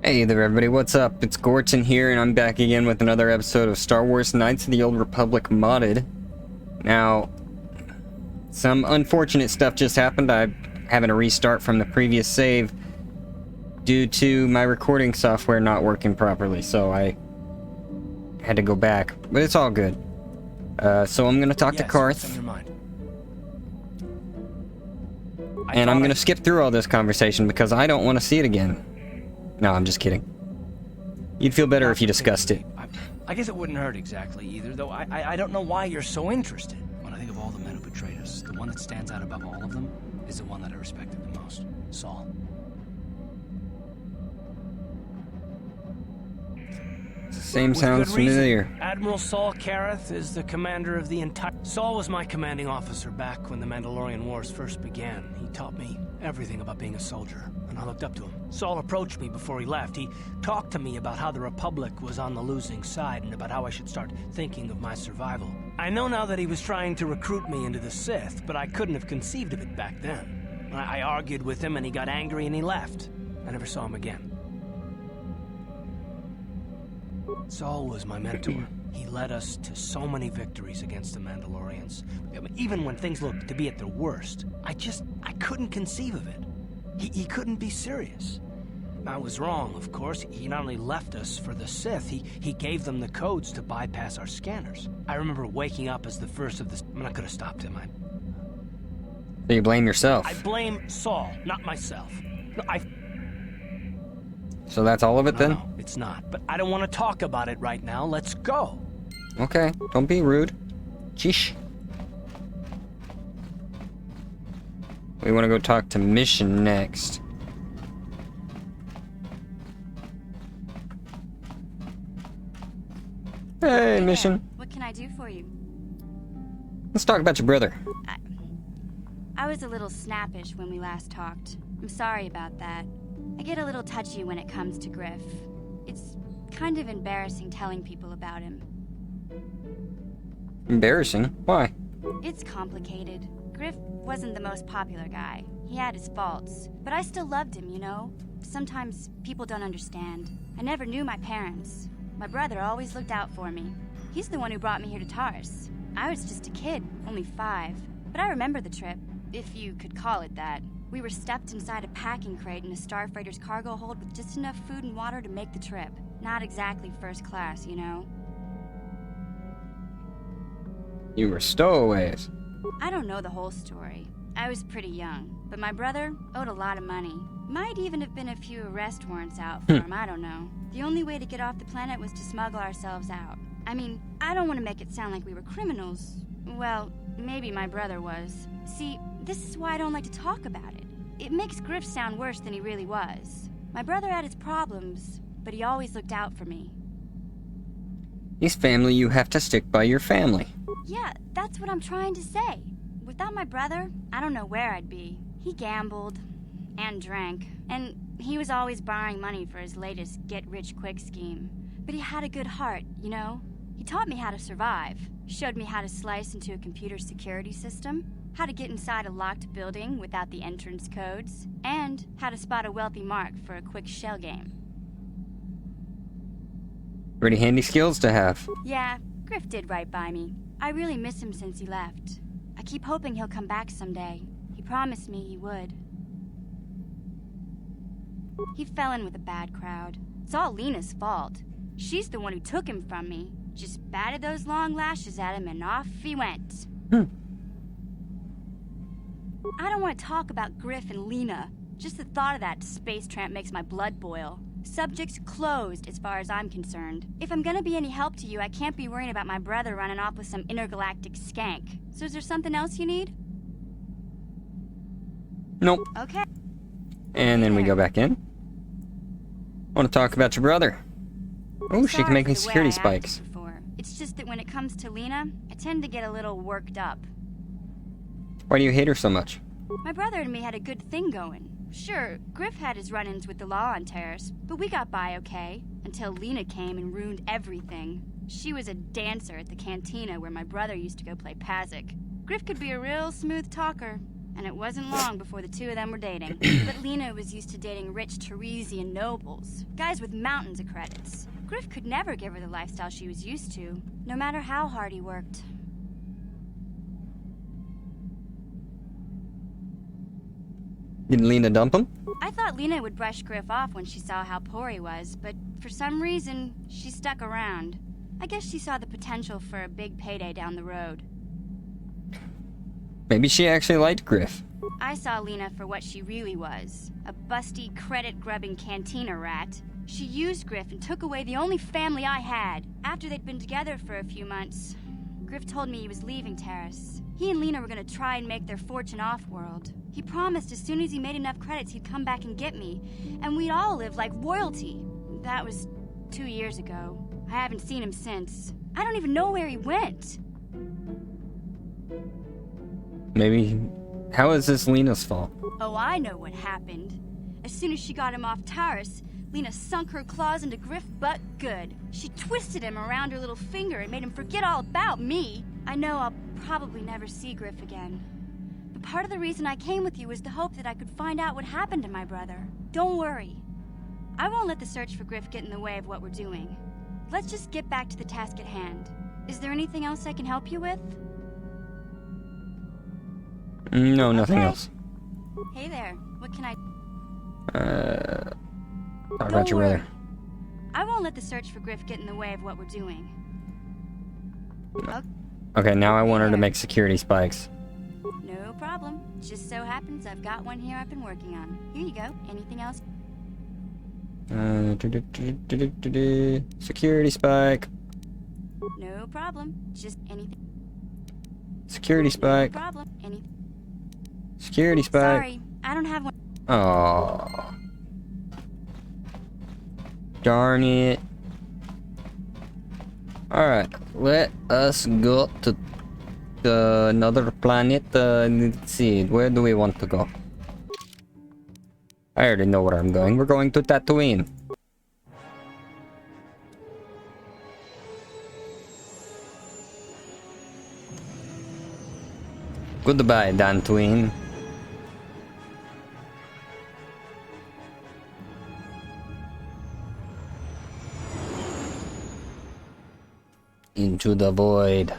Hey there everybody, what's up? It's Gorton here, and I'm back again with another episode of Star Wars Knights of the Old Republic Modded. Now, some unfortunate stuff just happened. I'm having a restart from the previous save due to my recording software not working properly, so I had to go back, but it's all good. So I'm going to talk to Karth, and I'm going to skip through all this conversation because I don't want to see it again. No, I'm just kidding. You'd feel better if you discussed it. I guess it wouldn't hurt exactly either, though I don't know why you're so interested. When I think of all the men who betrayed us, the one that stands out above all of them is the one that I respected the most, Saul. Same sounds familiar. Admiral Saul Kareth is the commander of the entire... Saul was my commanding officer back when the Mandalorian Wars first began. He taught me everything about being a soldier, and I looked up to him. Saul approached me before he left. He talked to me about how the Republic was on the losing side and about how I should start thinking of my survival. I know now that he was trying to recruit me into the Sith, but I couldn't have conceived of it back then. I argued with him and he got angry and he left. I never saw him again. Saul was my mentor. He led us to so many victories against the Mandalorians. I mean, even when things looked to be at their worst, I couldn't conceive of it. He couldn't be serious. I was wrong, of course. He not only left us for the Sith, he gave them the codes to bypass our scanners. I remember waking up as the first of the... I mean, I could have stopped him. So you blame yourself? I blame Saul, not myself. No, So that's all of it then? No, it's not. But I don't want to talk about it right now. Let's go. Okay, don't be rude. Sheesh. We want to go talk to Mission next. Hey, Mission. What can I do for you? Let's talk about your brother. I was a little snappish when we last talked. I'm sorry about that. I get a little touchy when it comes to Griff. It's kind of embarrassing telling people about him. Embarrassing? Why? It's complicated. Griff wasn't the most popular guy. He had his faults. But I still loved him, you know? Sometimes people don't understand. I never knew my parents. My brother always looked out for me. He's the one who brought me here to Tars. I was just a kid, only 5. But I remember the trip, if you could call it that. We were stuffed inside a packing crate in a starfreighter's cargo hold with just enough food and water to make the trip. Not exactly first class, you know? You were stowaways. I don't know the whole story. I was pretty young, but my brother owed a lot of money. Might even have been a few arrest warrants out for him, I don't know. The only way to get off the planet was to smuggle ourselves out. I mean, I don't want to make it sound like we were criminals. Well, maybe my brother was. See, this is why I don't like to talk about it. It makes Griff sound worse than he really was. My brother had his problems, but he always looked out for me. He's family, you have to stick by your family. Yeah, that's what I'm trying to say. Without my brother, I don't know where I'd be. He gambled and drank, and he was always borrowing money for his latest get-rich-quick scheme. But he had a good heart, you know? He taught me how to survive, showed me how to slice into a computer security system, how to get inside a locked building without the entrance codes, and how to spot a wealthy mark for a quick shell game. Pretty handy skills to have. Yeah, Griff did right by me. I really miss him since he left. I keep hoping he'll come back someday. He promised me he would. He fell in with a bad crowd. It's all Lena's fault. She's the one who took him from me. Just batted those long lashes at him and off he went. I don't want to talk about Griff and Lena. Just the thought of that space tramp makes my blood boil. Subject's closed as far as I'm concerned. If I'm gonna be any help to you, I can't be worrying about my brother running off with some intergalactic skank. So is there something else you need? Nope. Okay. And then we go back in. I want to talk about your brother. Oh, she can make me security spikes. It's just that when it comes to Lena, I tend to get a little worked up. Why do you hate her so much? My brother and me had a good thing going. Sure, Griff had his run-ins with the law on Terrace, but we got by okay, until Lena came and ruined everything. She was a dancer at the cantina where my brother used to go play Pazzik. Griff could be a real smooth talker, and it wasn't long before the two of them were dating. But Lena was used to dating rich Teresian nobles, guys with mountains of credits. Griff could never give her the lifestyle she was used to, no matter how hard he worked. Did Lena dump him? I thought Lena would brush Griff off when she saw how poor he was, but for some reason, she stuck around. I guess she saw the potential for a big payday down the road. Maybe she actually liked Griff. I saw Lena for what she really was, a busty, credit-grubbing cantina rat. She used Griff and took away the only family I had. After they'd been together for a few months, Griff told me he was leaving Terrace. He and Lena were gonna try and make their fortune off-world. He promised as soon as he made enough credits he'd come back and get me, and we'd all live like royalty. That was 2 years ago. I haven't seen him since. I don't even know where he went. Maybe... How is this Lena's fault? Oh, I know what happened. As soon as she got him off Taurus, Lena sunk her claws into Griff butt good. She twisted him around her little finger and made him forget all about me. I know I'll probably never see Griff again. But part of the reason I came with you was the hope that I could find out what happened to my brother. Don't worry. I won't let the search for Griff get in the way of what we're doing. Let's just get back to the task at hand. Is there anything else I can help you with? No, nothing Okay. else. Hey there. What can I... Talk about your brother. I won't let the search for Griff get in the way of what we're doing. Okay, now I want her to make security spikes. No problem. Just so happens I've got one here I've been working on. Here you go. Anything else? Security spike. No problem. Just anything. Security spike. No problem. Anything. Security spike. Sorry, I don't have one. Oh. Darn it. Alright, let us go to another planet. Let's see, where do we want to go? I already know where I'm going. We're going to Tatooine. Goodbye, Dantooine. Into the void.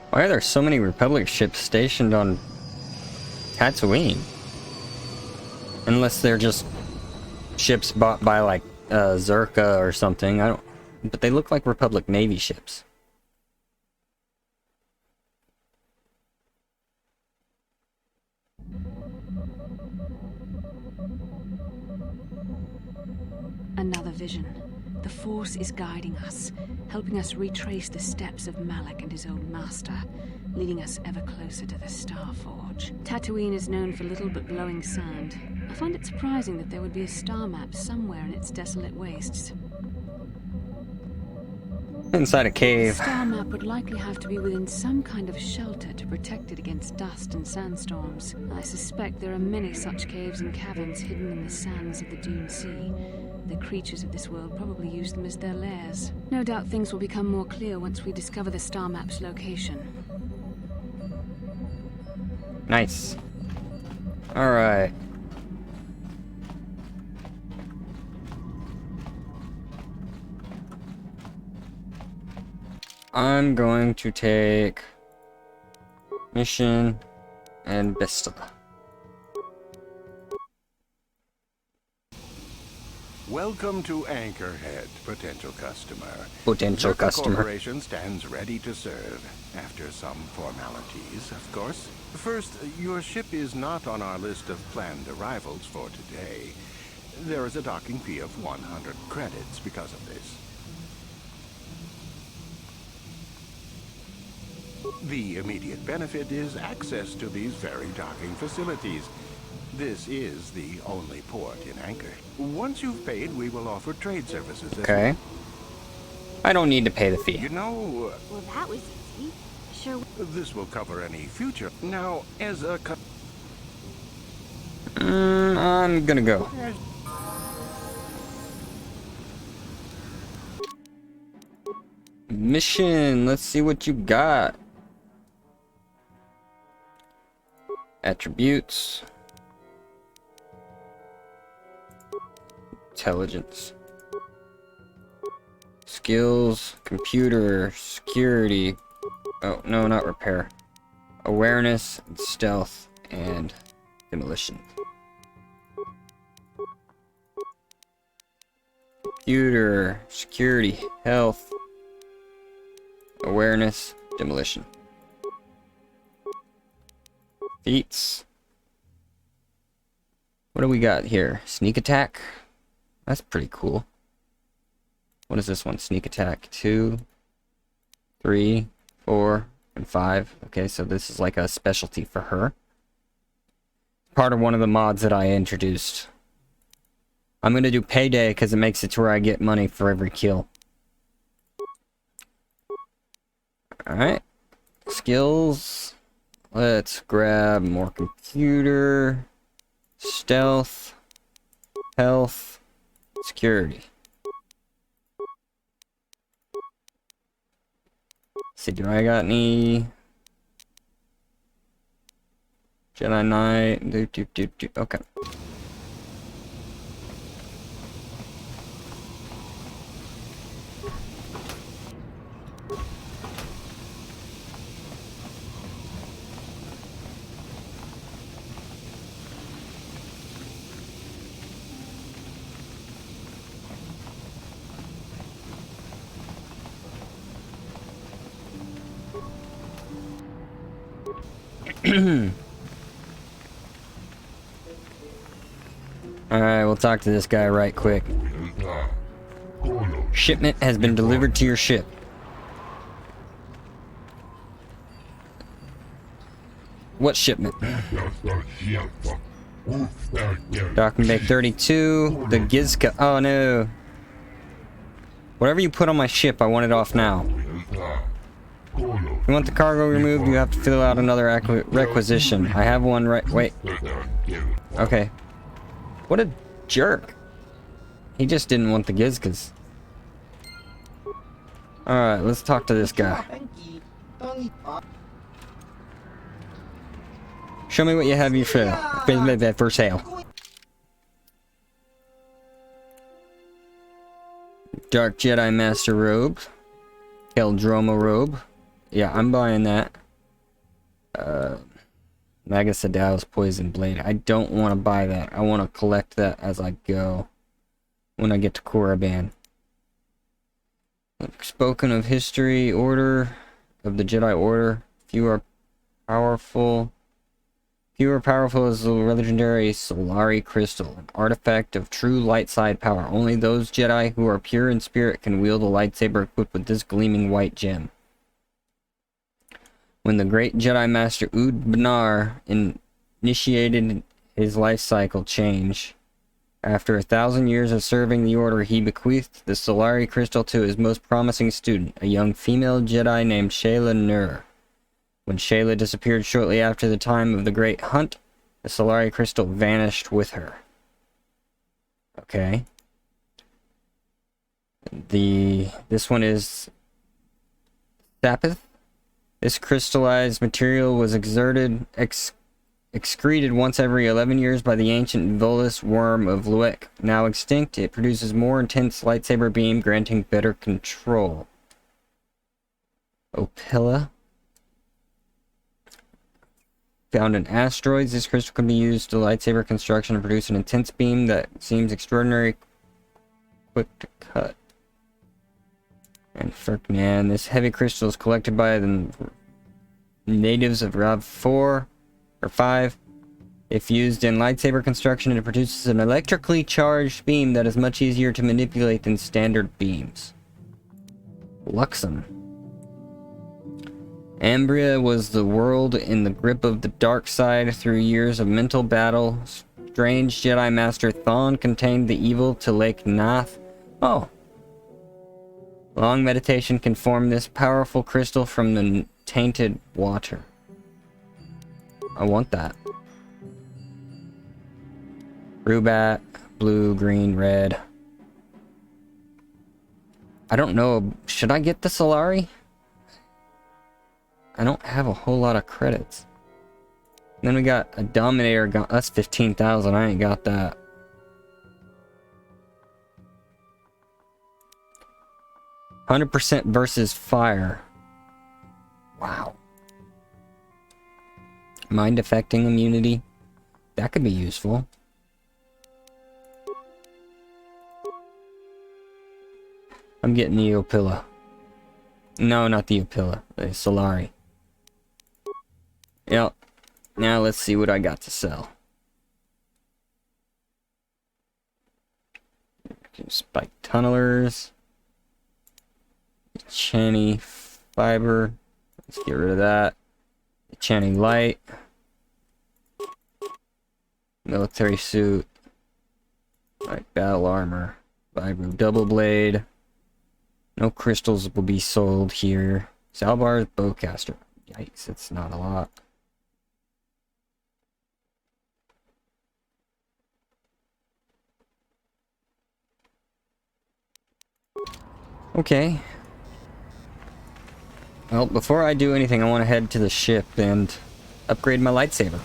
Why are there so many Republic ships stationed on Tatooine? Unless they're just ships bought by like Zerka or something. I don't. But they look like Republic Navy ships. Another vision. The Force is guiding us, helping us retrace the steps of Malak and his old master, leading us ever closer to the Star Forge. Tatooine is known for little but glowing sand. I find it surprising that there would be a star map somewhere in its desolate wastes. Inside a The cave. star map would likely have to be within some kind of shelter to protect it against dust and sandstorms. I suspect there are many such caves and caverns hidden in the sands of the Dune Sea. The creatures of this world probably use them as their lairs. No doubt things will become more clear once we discover the star map's location. Nice. Alright. I'm going to take mission and Bastila. Welcome to Anchorhead, potential customer. Potential Zerka customer. Corporation stands ready to serve, after some formalities, of course. First, your ship is not on our list of planned arrivals for today. There is a docking fee of 100 credits because of this. The immediate benefit is access to these very docking facilities. This is the only port in Anchor. Once you've paid, we will offer trade services as Okay. well. I don't need to pay the fee. You know, Well, that was easy. Sure. this will cover any future. Now, as a I'm gonna go. Mission. Let's see what you got. Attributes. Intelligence. Skills. Computer. Security. Oh, no, not repair. Awareness, and stealth, and demolition. Computer. Security. Health. Awareness, demolition. Feats. What do we got here? Sneak attack? That's pretty cool. What is this one? Sneak attack 2, 3, 4, and 5. Okay, so this is like a specialty for her. Part of one of the mods that I introduced. I'm gonna do payday because it makes it to where I get money for every kill. Alright. Skills. Let's grab more computer. Stealth. Health. Security. See, do I got any Jedi Knight? Okay. Alright, we'll talk to this guy right quick. Shipment has been delivered to your ship. What shipment? Docking Bay 32. The Gizka. Oh no. Whatever you put on my ship, I want it off now. If you want the cargo removed, you have to fill out another requisition. I have one right. Wait. Okay. What a jerk. He just didn't want the Gizkas. Alright, let's talk to this guy. Show me what you have for sale. Dark Jedi Master Robe. Keldroma Robe. Yeah, I'm buying that. Maga Sadal's Poison Blade. I don't want to buy that. I want to collect that as I go. When I get to Korriban. Spoken of history, order of the Jedi Order. Few are powerful as the legendary Solari Crystal, an artifact of true light side power. Only those Jedi who are pure in spirit can wield a lightsaber equipped with this gleaming white gem. When the great Jedi Master Ud Banar initiated his life cycle change, after 1,000 years of serving the Order, he bequeathed the Solari Crystal to his most promising student, a young female Jedi named Shayla Nur. When Shayla disappeared shortly after the time of the Great Hunt, the Solari Crystal vanished with her. Okay. This one is Sapith. This crystallized material was excreted once every 11 years by the ancient Volus worm of Luek. Now extinct, it produces more intense lightsaber beam, granting better control. Opila. Found in asteroids, this crystal can be used to lightsaber construction and produce an intense beam that seems extraordinary quick to cut. And Furknan, this heavy crystal is collected by the natives of Rav 4 or 5. If used in lightsaber construction, it produces an electrically charged beam that is much easier to manipulate than standard beams. Luxem. Ambria was the world in the grip of the dark side through years of mental battle. Strange Jedi Master Thawne contained the evil to Lake Nath. Oh. Long meditation can form this powerful crystal from the tainted water. I want that. Rubat, blue, green, red. I don't know. Should I get the Solari? I don't have a whole lot of credits. Then we got a Dominator. That's 15,000. I ain't got that. %, versus fire. Wow. Mind affecting immunity. That could be useful. I'm getting the Opila. No, not the Opila. The Solari. Yep. Now let's see what I got to sell. Spike tunnelers. Chani fiber. Let's get rid of that. Chani light. Military suit. Like battle armor. Vibro double blade. No crystals will be sold here. Zaalbar's bowcaster. Yikes, it's not a lot. Okay. Well, before I do anything, I want to head to the ship and upgrade my lightsaber.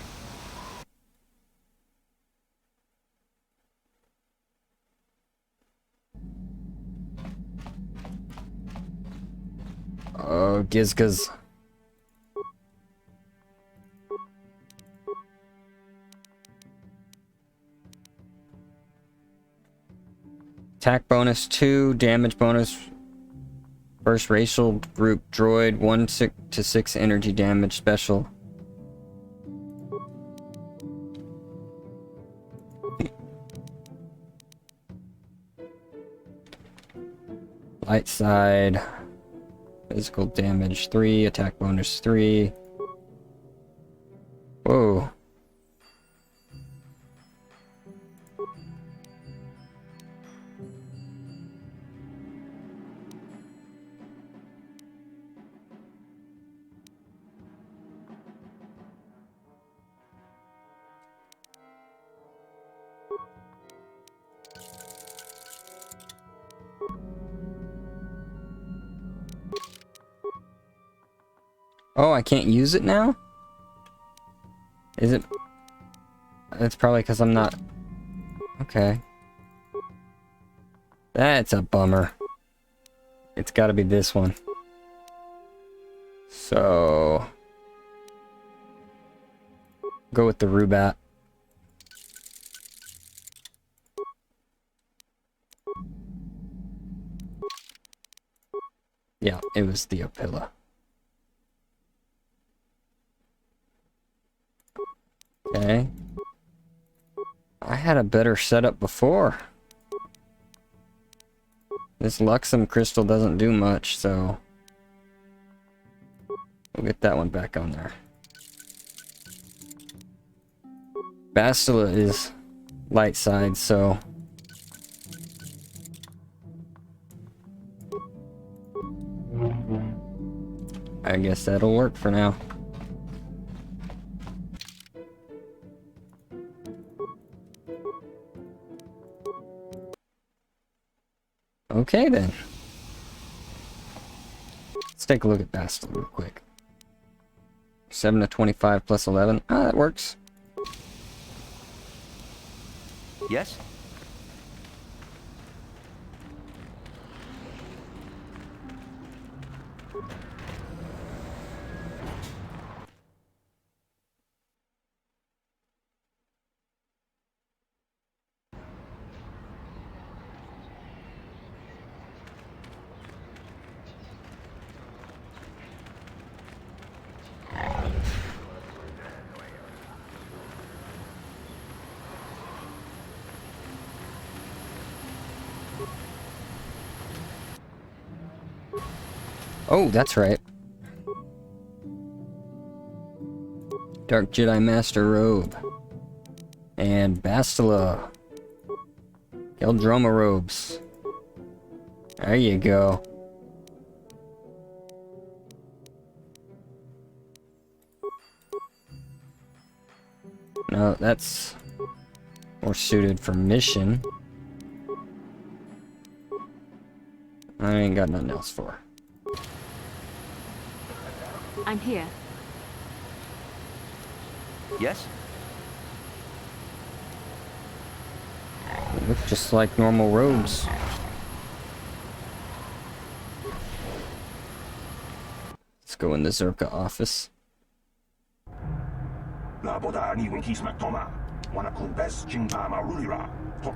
Oh, Gizgaz. Attack bonus 2, damage bonus. First racial group droid, 1 to 6 energy damage special. Light side. Physical damage 3, attack bonus 3. Whoa. Oh, I can't use it now? Is it? That's probably because I'm not... Okay. That's a bummer. It's gotta be this one. So... Go with the Rubat. Yeah, it was the Opila. Okay. I had a better setup before. This Luxem crystal doesn't do much, so... We'll get that one back on there. Bastila is light side, so... I guess that'll work for now. Okay then. Let's take a look at Bastila real quick. 7 to 25 plus 11. Ah, that works. Yes? Oh, that's right. Dark Jedi Master Robe. And Bastila. Geldroma robes. There you go. No, that's more suited for mission. I ain't got nothing else for. I'm here. Yes? They look just like normal robes. Let's go in the Zerka office.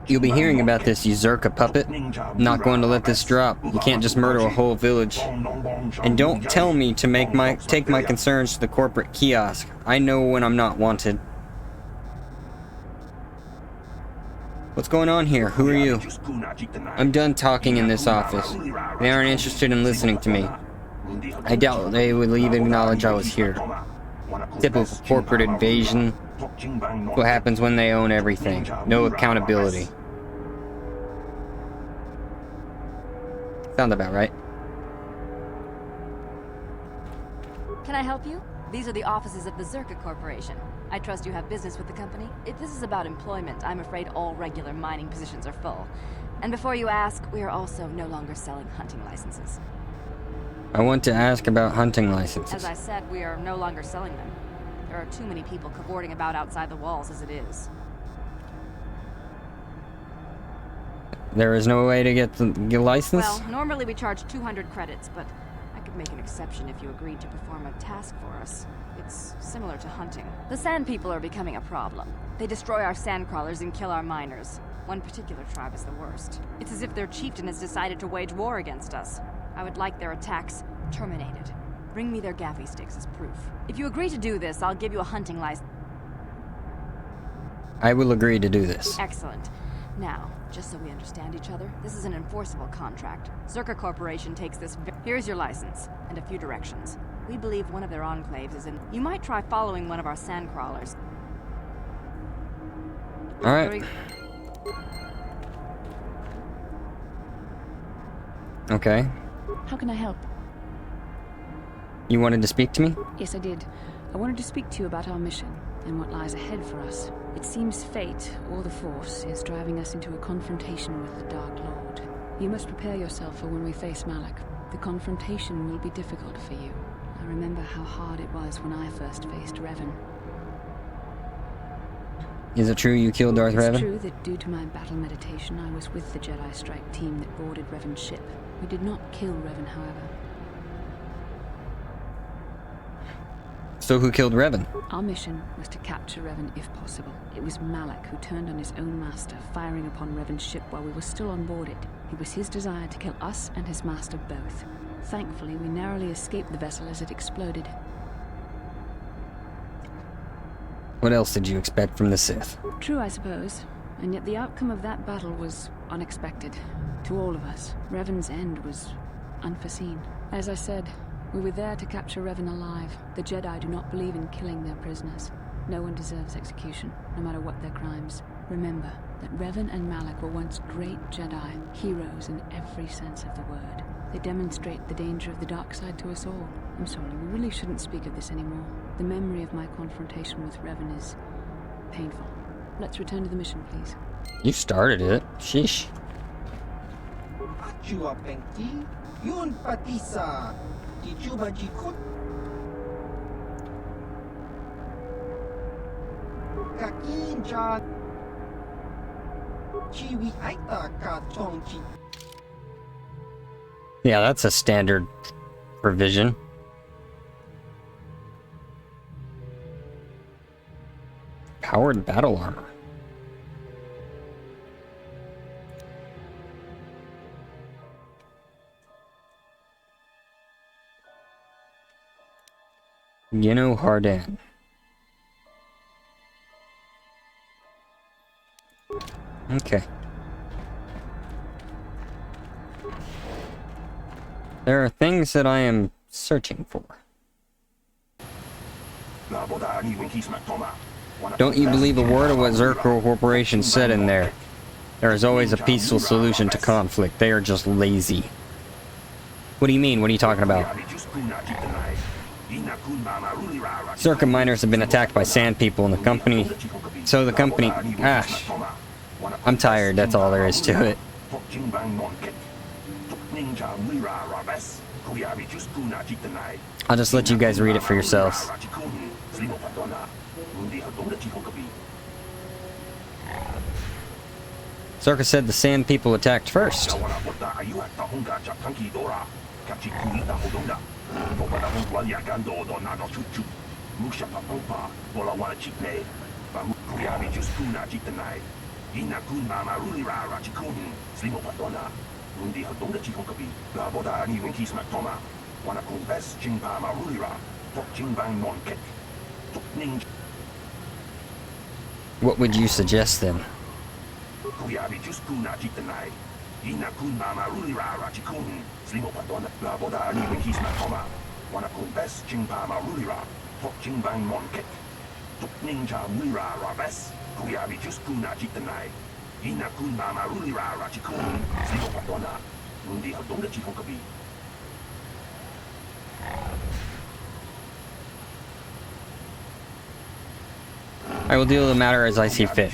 You'll be hearing about this, you Zerka puppet. I'm not going to let this drop. You can't just murder a whole village. And don't tell me to take my concerns to the corporate kiosk. I know when I'm not wanted. What's going on here? Who are you? I'm done talking in this office. They aren't interested in listening to me. I doubt they will even acknowledge I was here. Typical corporate invasion. What happens when they own everything? No accountability. Sound about right. Can I help you? These are the offices of the Zerka Corporation. I trust you have business with the company. If this is about employment, I'm afraid all regular mining positions are full. And before you ask, we are also no longer selling hunting licenses. I want to ask about hunting licenses. As I said, we are no longer selling them. There are too many people cavorting about outside the walls as it is. There is no way to get the license? Well, normally we charge 200 credits, but I could make an exception if you agreed to perform a task for us. It's similar to hunting. The sand people are becoming a problem. They destroy our sand crawlers and kill our miners. One particular tribe is the worst. It's as if their chieftain has decided to wage war against us. I would like their attacks terminated. Bring me their gaffy sticks as proof. If you agree to do this, I'll give you a hunting license. I will agree to do this. Excellent. Now, just so we understand each other, this is an enforceable contract. Zerka Corporation takes this. Here's your license, and a few directions. We believe one of their enclaves is in. You might try following one of our sand crawlers. Alright. Okay. How can I help? You wanted to speak to me? Yes, I did. I wanted to speak to you about our mission and what lies ahead for us. It seems fate, or the Force, is driving us into a confrontation with the Dark Lord. You must prepare yourself for when we face Malak. The confrontation will be difficult for you. I remember how hard it was when I first faced Revan. Is it true you killed Darth Revan? It's true that due to my battle meditation, I was with the Jedi strike team that boarded Revan's ship. We did not kill Revan, however. So who killed Revan? Our mission was to capture Revan if possible. It was Malak who turned on his own master, firing upon Revan's ship while we were still on board it. It was his desire to kill us and his master both. Thankfully, we narrowly escaped the vessel as it exploded. What else did you expect from the Sith? True, I suppose. And yet the outcome of that battle was unexpected. To all of us. Revan's end was unforeseen. As I said, we were there to capture Revan alive. The Jedi do not believe in killing their prisoners. No one deserves execution, no matter what their crimes. Remember that Revan and Malak were once great Jedi, heroes in every sense of the word. They demonstrate the danger of the dark side to us all. I'm sorry, we really shouldn't speak of this anymore. The memory of my confrontation with Revan is painful. Let's return to the mission, please. You started it. Sheesh. Yeah, that's a standard provision. Powered battle armor. Hardan. Okay. There are things that I am searching for. Don't you believe a word of what Zircon Corporation said in there? There is always a peaceful solution to conflict. They are just lazy. What do you mean? What are you talking about? Circa miners have been attacked by sand people in the company. So the company... I'm tired, that's all there is to it. I'll just let you guys read it for yourselves. Circa said the sand people attacked first. What would you suggest then? I will deal with the matter as I see fit.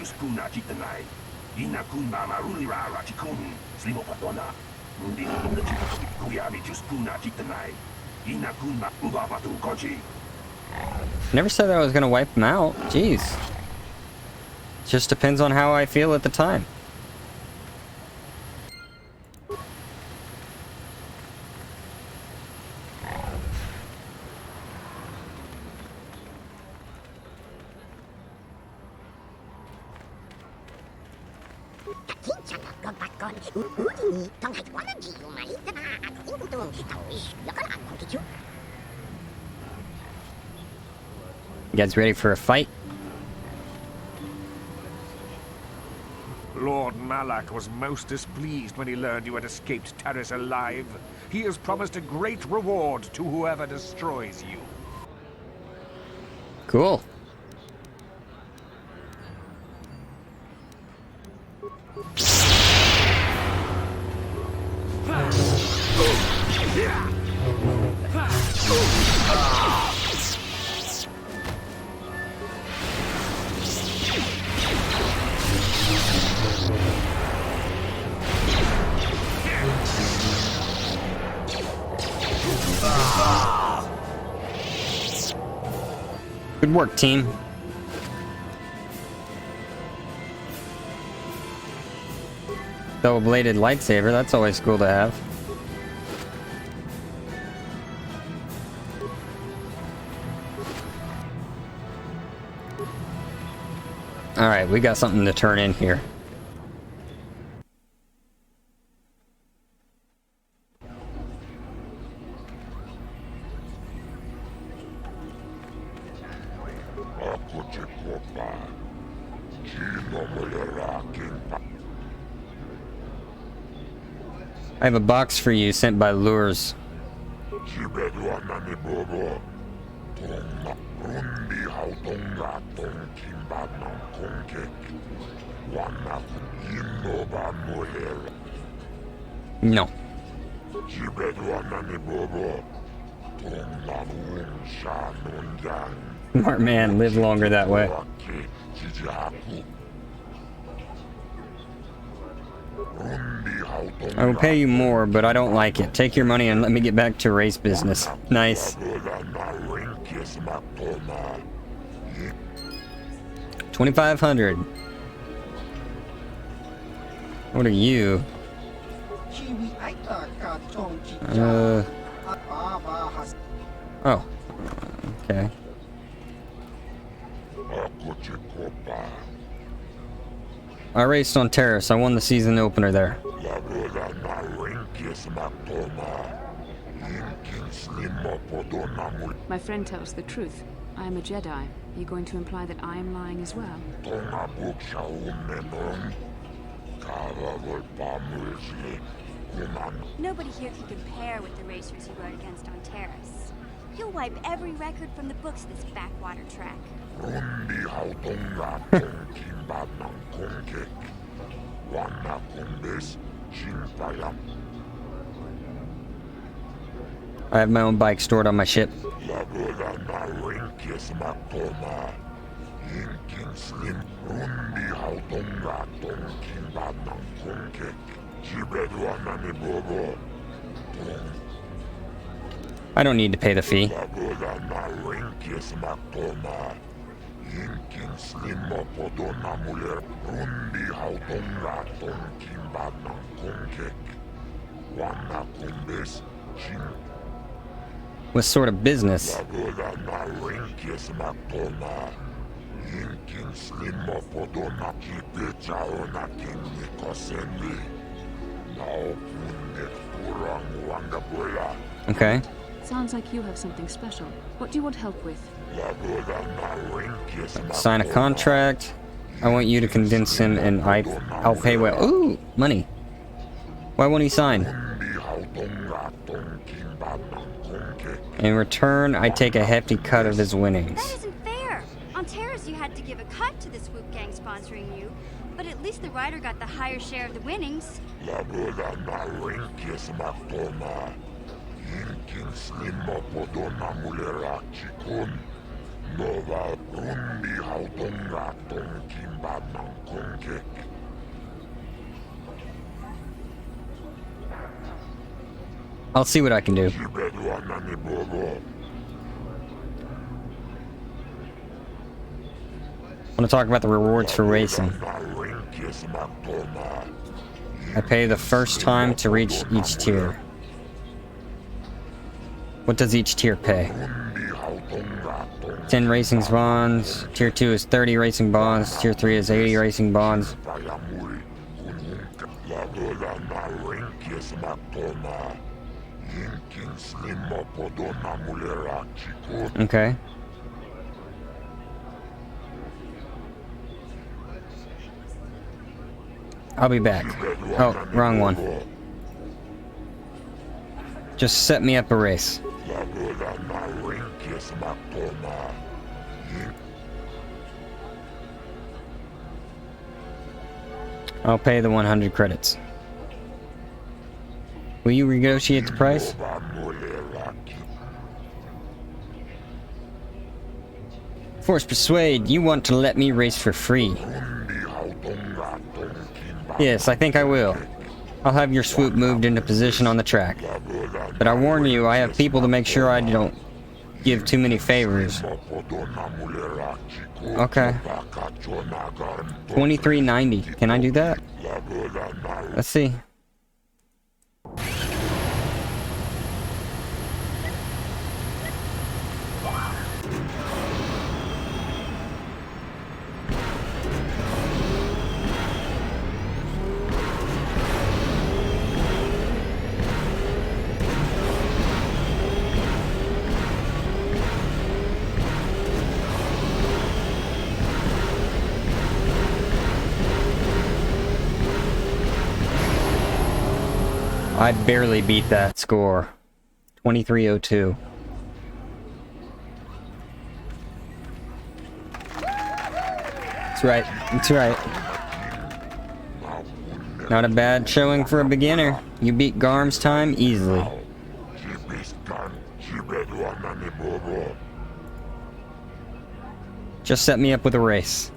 Never said that I was gonna wipe them out. Jeez. Just depends on how I feel at the time. You guys ready for a fight? Lord Malak was most displeased when he learned you had escaped Taris alive. He has promised a great reward to whoever destroys you. Cool. Good work, team. Double-bladed lightsaber, that's always cool to have. Alright, we got something to turn in here. I have a box for you sent by Lures. No. Smart man, live longer that way. I will pay you more, but I don't like it. Take your money and let me get back to race business. Nice. 2,500. What are you? Oh. Okay. I raced on Terrace. I won the season opener there. My friend tells the truth. I am a Jedi. Are you going to imply that I am lying as well? Nobody here can compare with the racers you rode against on Terrace. You'll wipe every record from the books this backwater track. I have my own bike stored on my ship. I don't need to pay the fee. What sort of business? Okay. Sounds like you have something special. What do you want help with? Sign a contract. I want you to convince him and I'll pay well. Ooh, money. Why won't he sign? In return, I take a hefty cut of his winnings. That isn't fair. On Terrace, you had to give a cut to the Swoop gang sponsoring you, but at least the rider got the higher share of the winnings. I'll see what I can do. I want to talk about the rewards for racing. I pay the first time to reach each tier. What does each tier pay? 10 racing bonds. Tier 2 is 30 racing bonds. Tier 3 is 80 racing bonds. Okay. I'll be back. Oh, wrong one. Just set me up a race. I'll pay the 100 credits. Will you negotiate the price? Force persuade, you want to let me race for free. Yes, I think I will. I'll have your swoop moved into position on the track. But I warn you, I have people to make sure I don't give too many favors. Okay. 2390. Can I do that? Let's see. I barely beat that score. 2302. That's right. That's right. Not a bad showing for a beginner. You beat Garm's time easily. Just set me up with a race.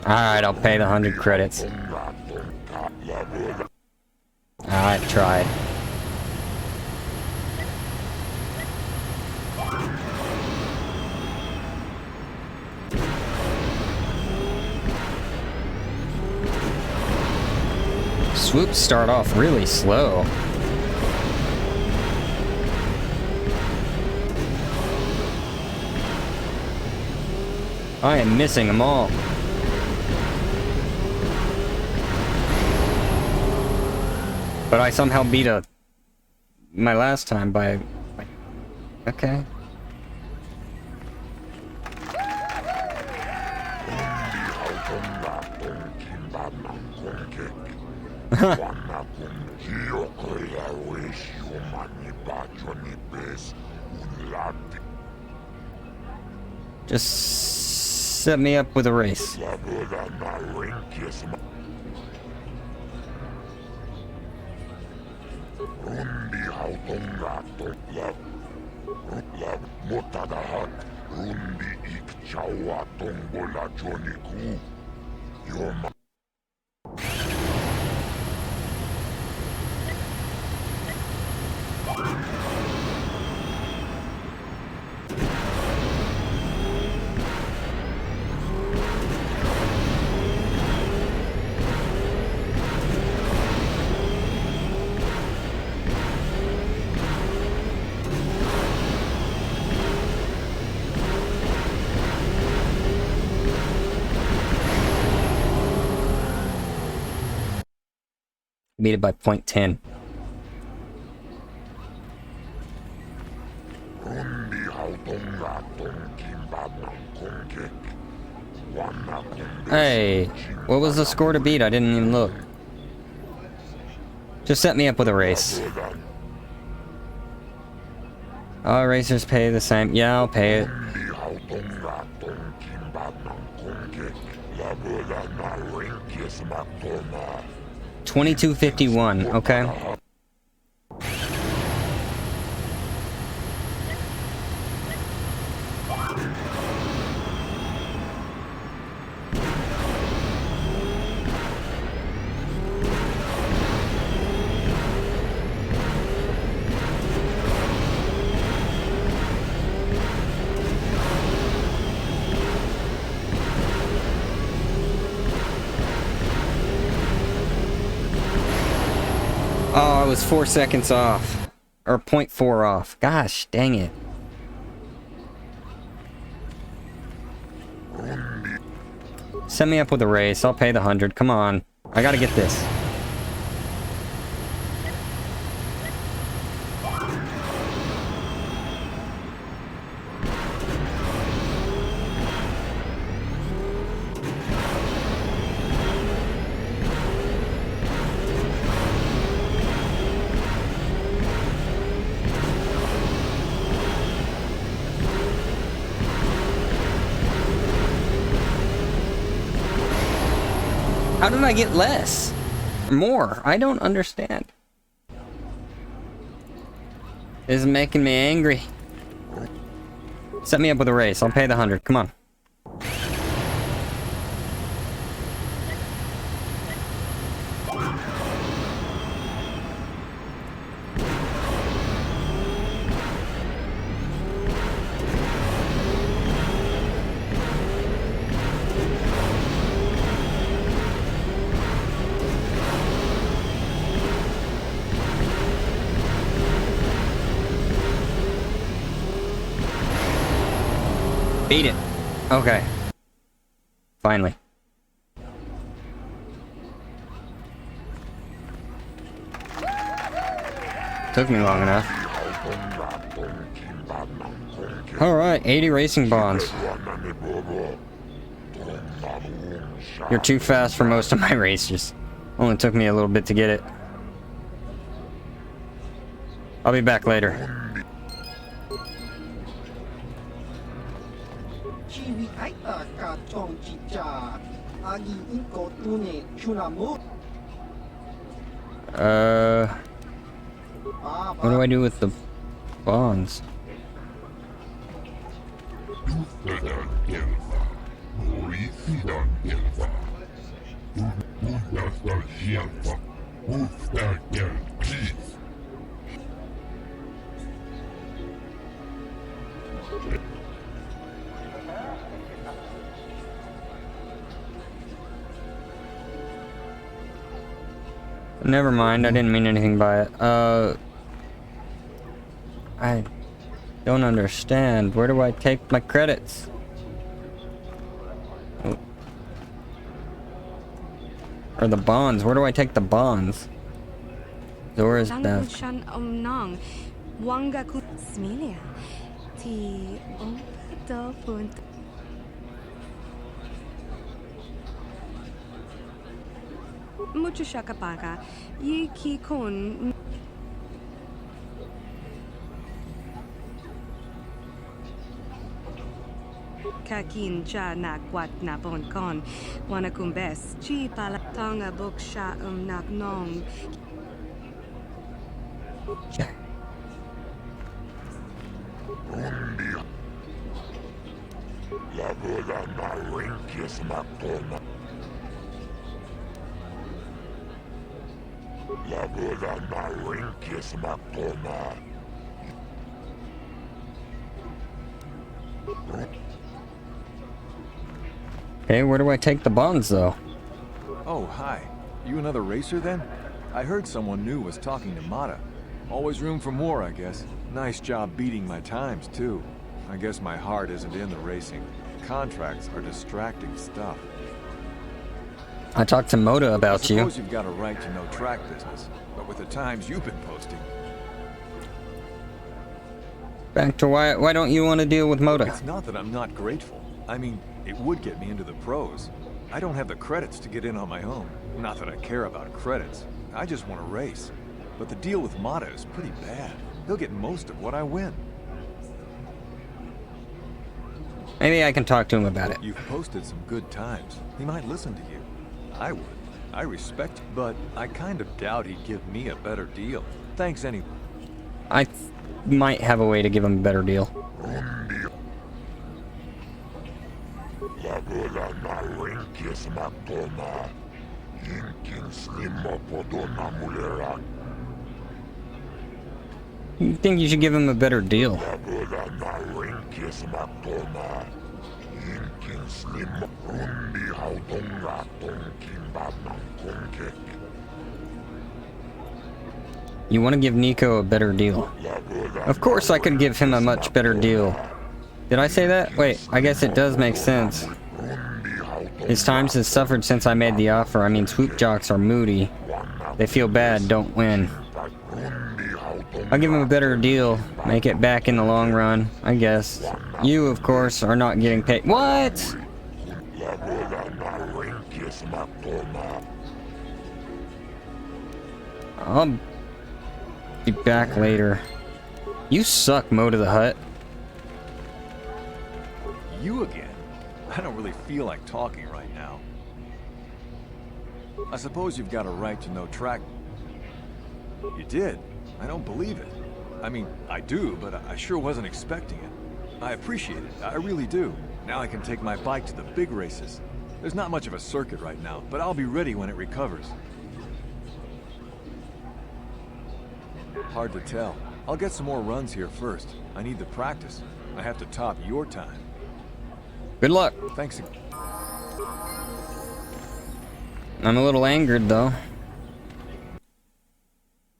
Alright, I'll pay the 100 credits. I tried. Swoops start off really slow. I am missing them all. But I somehow beat my last time by... Okay. Just set me up with a race. Beat it by 0.10. Hey, what was the score to beat? I didn't even look. Just set me up with a race. All racers pay the same. Yeah, I'll pay it. 2251, okay. Oh, I was 4 seconds off. Or 0.4 off. Gosh, dang it. Set me up with a race. I'll pay the 100. Come on. I gotta get this. How did I get less? Or more? I don't understand. This is making me angry. Set me up with a race. I'll pay the 100. Come on. Beat it. Okay. Finally. Took me long enough. Alright, 80 racing bonds. You're too fast for most of my races. Only took me a little bit to get it. I'll be back later. What do I do with the bonds? Never mind, I didn't mean anything by it. I don't understand. Where do I take my credits? Oh. Or the bonds. Where do I take the bonds? Zora's death. Mucho shakapaka. Yi ki kun. Kakin cha na kwat na bon kon. Wanakumbes. Chi pala tonga buk sha nak nong. Okay, where do I take the bonds, though? Oh, hi. You another racer, then? I heard someone new was talking to Mata. Always room for more, I guess. Nice job beating my times, too. I guess my heart isn't in the racing. Contracts are distracting stuff. I talked to Moda about I you. suppose you've got a right to know track business, but with the times you've been posting... Back to why don't you want to deal with Moda? It's not that I'm not grateful. I mean, it would get me into the pros. I don't have the credits to get in on my own. Not that I care about credits. I just want to race. But the deal with Mata is pretty bad. He'll get most of what I win. Maybe I can talk to him about it. You've posted some good times. He might listen to you. I would. I respect, but I kind of doubt he'd give me a better deal. Thanks anyway. I might have a way to give him a better deal. You think you should give him a better deal? You want to give Nico a better deal? Of course I could give him a much better deal. Did I say that? Wait, I guess it does make sense. His times has suffered since I made the offer. I mean, swoop jocks are moody. They feel bad, don't win. I'll give him a better deal. Make it back in the long run, I guess. You, of course, are not getting paid. What? I'll be back later. You suck, Mo to the Hut. You again? I don't really feel like talking right now. I suppose you've got a right to know track... You did? I don't believe it. I mean, I do, but I sure wasn't expecting it. I appreciate it, I really do. Now I can take my bike to the big races. There's not much of a circuit right now, but I'll be ready when it recovers. Hard to tell. I'll get some more runs here first. I need the practice. I have to top your time. Good luck. Thanks. I'm a little angered, though.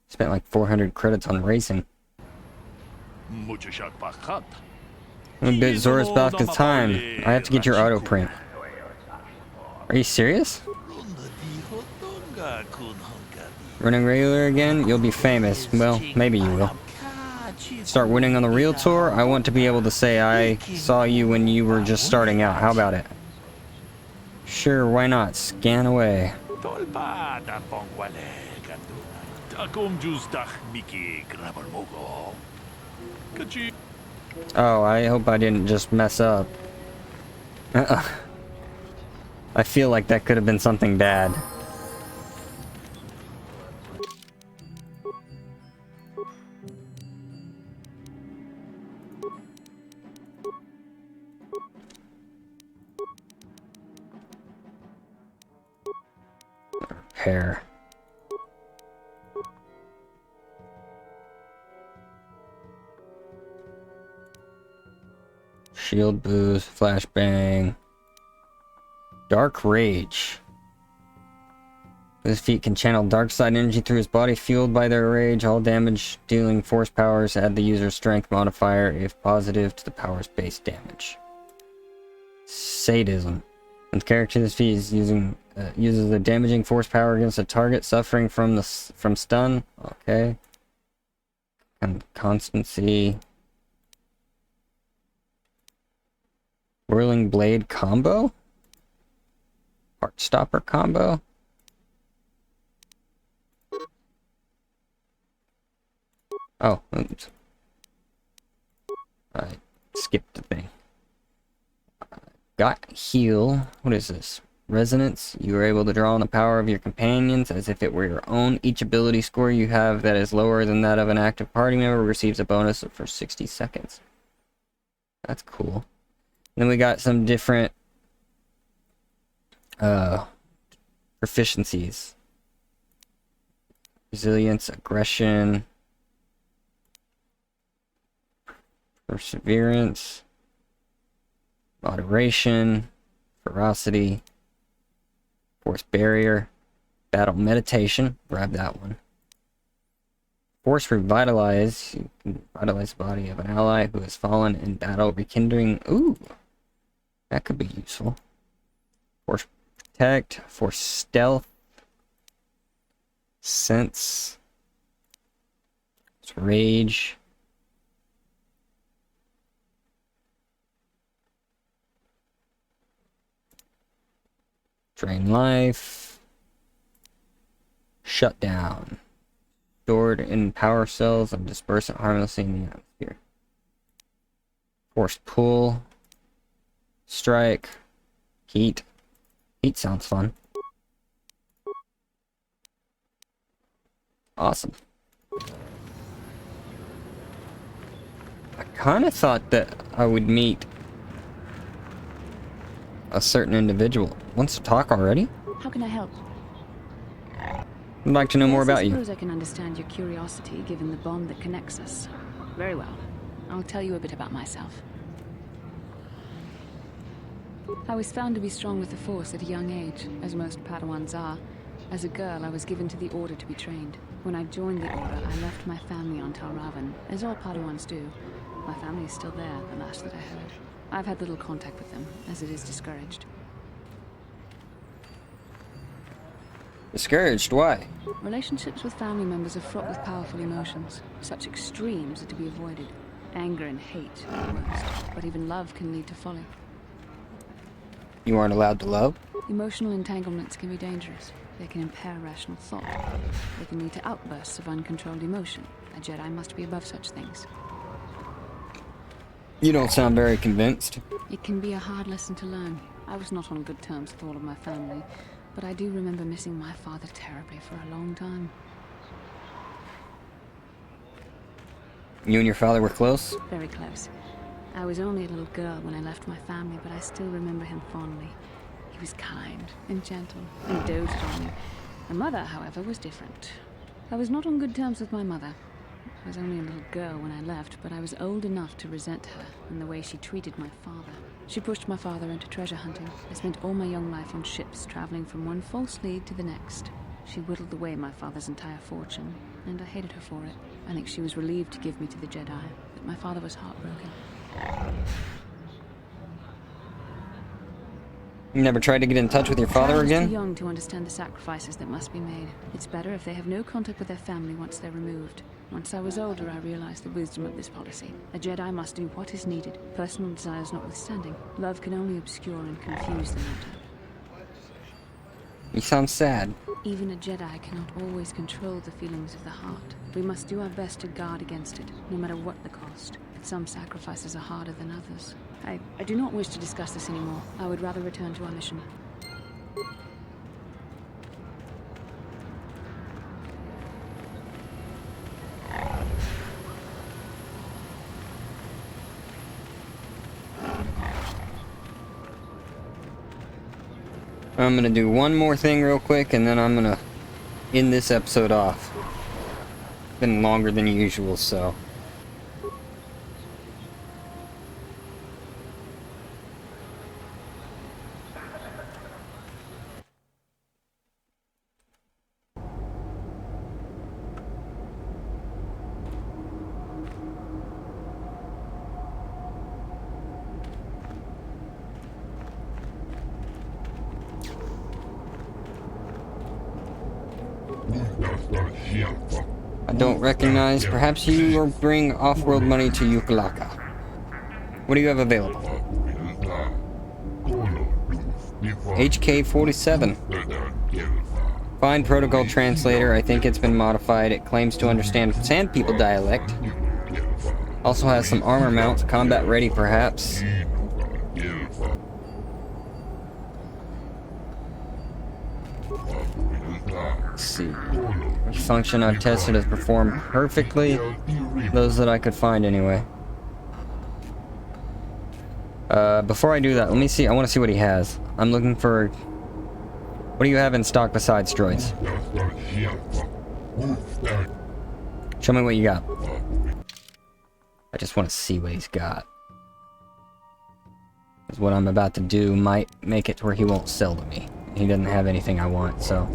Spent like 400 credits on racing. I'm a bit Zora's Baska's time. I have to get your auto print. Are you serious? Running regular again? You'll be famous. Well, maybe you will. Start winning on the real tour? I want to be able to say I saw you when you were just starting out. How about it? Sure, why not? Scan away. Oh, I hope I didn't just mess up. I feel like that could have been something bad. Repair. Shield boost, flashbang. Dark Rage. His feet can channel dark side energy through his body, fueled by their rage. All damage dealing force powers add the user's strength modifier, if positive, to the power's base damage. Sadism. When the character this feat is uses a damaging force power against a target suffering from stun. Okay. And constancy. Whirling Blade combo? Heartstopper combo? Oh, oops. I skipped the thing. Got heal. What is this? Resonance. You are able to draw on the power of your companions as if it were your own. Each ability score you have that is lower than that of an active party member receives a bonus for 60 seconds. That's cool. Then we got some different proficiencies. Resilience, aggression, perseverance, moderation, ferocity, force barrier, battle meditation, grab that one. Force revitalize, you can revitalize the body of an ally who has fallen in battle, rekindling. Ooh, that could be useful. Force protect, force stealth, sense, rage. Drain life. Shut down. Stored in power cells and disperse it harmlessly in the atmosphere. Force pull. Strike. Heat. Heat sounds fun. Awesome. I kind of thought that I would meet a certain individual. Wants to talk already? How can I help? I'd like to know more about I you. suppose I can understand your curiosity, given the bond that connects us. Very well. I'll tell you a bit about myself. I was found to be strong with the Force at a young age, as most Padawans are. As a girl, I was given to the Order to be trained. When I joined the Order, I left my family on Talravan, as all Padawans do. My family is still there, the last that I heard. I've had little contact with them, as it is discouraged. Discouraged? Why? Relationships with family members are fraught with powerful emotions. Such extremes are to be avoided. Anger and hate are the worst, but even love can lead to folly. You aren't allowed to love? Emotional entanglements can be dangerous. They can impair rational thought. They can lead to outbursts of uncontrolled emotion. A Jedi must be above such things. You don't sound very convinced. It can be a hard lesson to learn. I was not on good terms with all of my family, but I do remember missing my father terribly for a long time. You and your father were close? Very close. I was only a little girl when I left my family, but I still remember him fondly. He was kind and gentle and doted on me. My mother, however, was different. I was not on good terms with my mother. I was only a little girl when I left, but I was old enough to resent her and the way she treated my father. She pushed my father into treasure hunting. I spent all my young life on ships, traveling from one false lead to the next. She whittled away my father's entire fortune, and I hated her for it. I think she was relieved to give me to the Jedi, but my father was heartbroken. You never tried to get in touch with your father I was again? too young to understand the sacrifices that must be made. It's better if they have no contact with their family once they're removed. Once I was older, I realized the wisdom of this policy. A Jedi must do what is needed, personal desires notwithstanding. Love can only obscure and confuse the matter. You sound sad. Even a Jedi cannot always control the feelings of the heart. We must do our best to guard against it, no matter what the cost. But some sacrifices are harder than others. I do not wish to discuss this anymore. I would rather return to our mission. I'm gonna do one more thing real quick, and then I'm gonna end this episode off. Been longer than usual, so. I don't recognize. Perhaps you will bring off-world money to Yukalaka. What do you have available? HK-47. Find protocol translator. I think it's been modified. It claims to understand Sand People dialect. Also has some armor mounts, combat ready perhaps. Let's see. Which function I've tested has performed perfectly. Those that I could find anyway. Before I do that, let me see. I want to see what he has. I'm looking for... What do you have in stock besides droids? Show me what you got. I just want to see what he's got. Because what I'm about to do might make it to where he won't sell to me. He doesn't have anything I want, so...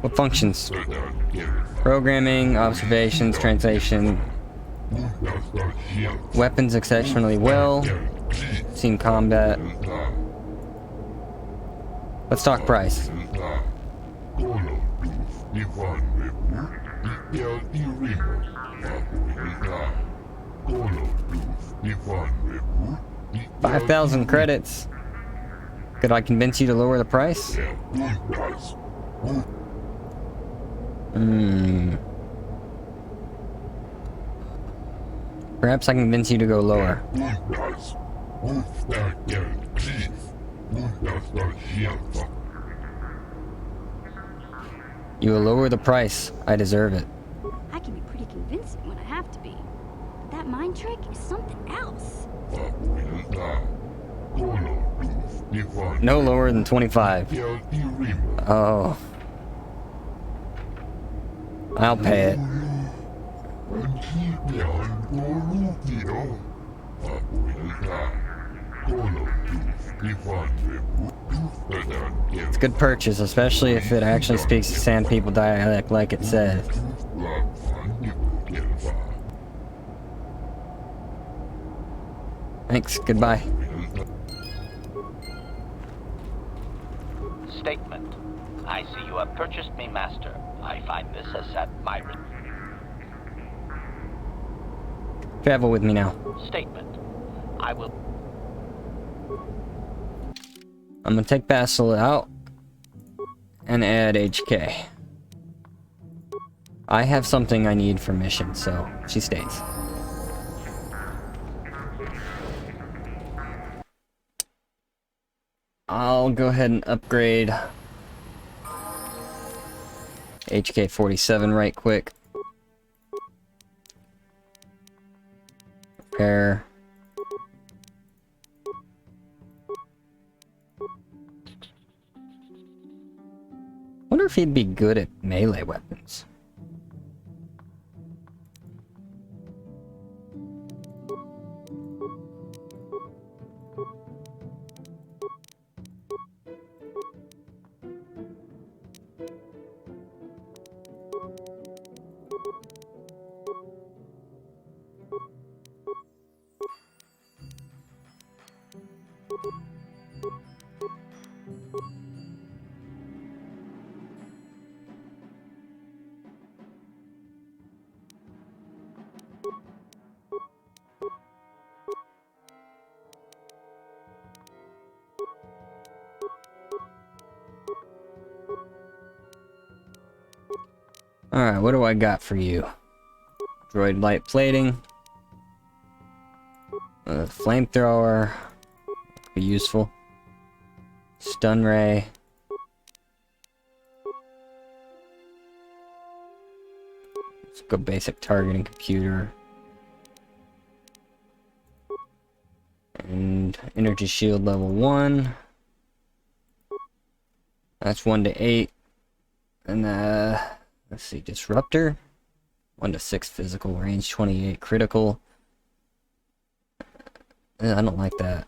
What functions? Programming, observations, translation. Weapons exceptionally well. Seen combat. Let's talk price. $5,000 credits. Could I convince you to lower the price? Perhaps I can convince you to go lower. You will lower the price. I deserve it. I can be pretty convincing when I have to be. But that mind trick is something else. No lower than 25. Oh. I'll pay it. It's a good purchase, especially if it actually speaks the Sand People dialect like it says. Thanks, goodbye. Statement. I see you have purchased me, Master. I find this has set my... Travel with me now. Statement. I will... I'm gonna take Bastila out and add HK. I have something I need for mission, so she stays. I'll go ahead and upgrade HK 47 right quick. Repair. Wonder if he'd be good at melee weapons. Alright, what do I got for you? Droid light plating. Flamethrower. Be useful. Stun ray. Let's go basic targeting computer. And energy shield level 1. That's 1 to 8. And let's see, disruptor. 1 to 6 physical, range 28 critical. I don't like that.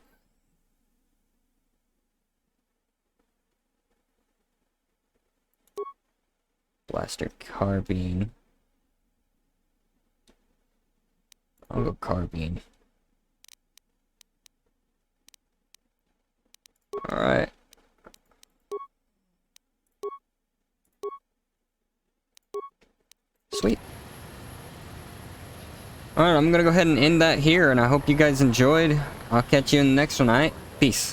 Blaster carbine. I'll go carbine. Alright. Sweet. Alright, I'm gonna go ahead and end that here, and I hope you guys enjoyed. I'll catch you in the next one, alright? Peace.